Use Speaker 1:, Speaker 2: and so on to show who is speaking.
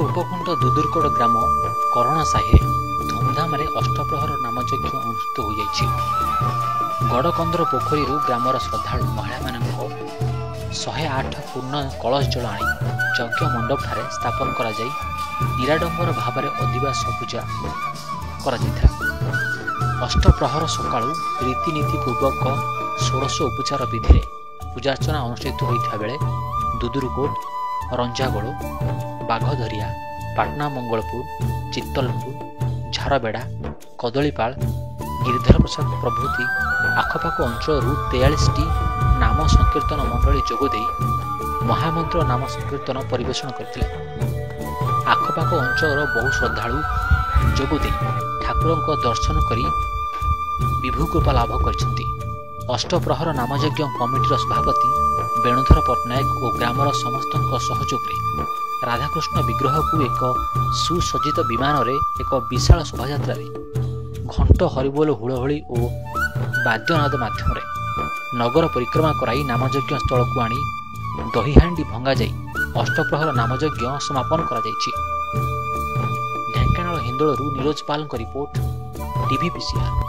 Speaker 1: उपखंड दुदुरकोड़ ग्राम करण साहि धूमधाम अष्टप्रहर नामयज्ञ अनुष्ठित हो जाइछि। गड़कंदर पोखरी ग्रामर श्रद्धालु महिला मानक 108 पूर्ण कलश जल आनी यज्ञ मंडप ठारे स्थापन करा जाई निराडंबर भाव में अधिवास पूजा करा जाइथिला। अष्टप्रहर सकाळु रीतिनीति पूर्वक 16 उपचार विधि पूजार्चना अनुष्ठित होता बेले दुदुरकोट, रंजागोड़, बाघधरिया, पाटना मंगलपुर, चित्तलपुर, झारबेड़ा, कदलीपाल, गिरिधर प्रसाद प्रभृति आखपाख अंचल 43टी नाम संकीर्तन मंडली जोगदे महामंत्र नाम संकीर्तन परिवेषण करते। आखपाख अंचल बहु श्रद्धालु जोगदे ठाकुर दर्शन कर विभु कृपा लाभ कर। अष्टप्रहर नामयज्ञ कमिटीर सभापति वेणुधर पट्टनायक और ग्रामर समस्त सहयोग राधाकृष्ण विग्रह को एक सुसज्जित विमान रे एक विशाल शोभायात्रा घंट हरिबोल हुड़हुड़ी और वाद्यनाद माध्यम नगर परिक्रमा कराई नामयज्ञ स्थल को आनी दहीहांडी भंगा जाई अष्टप्रहर नामयज्ञ समापन करा जायछि। ढेंकानाल हिंदोलरू नीरज पाल रिपोर्ट, टीवीपीसीआर।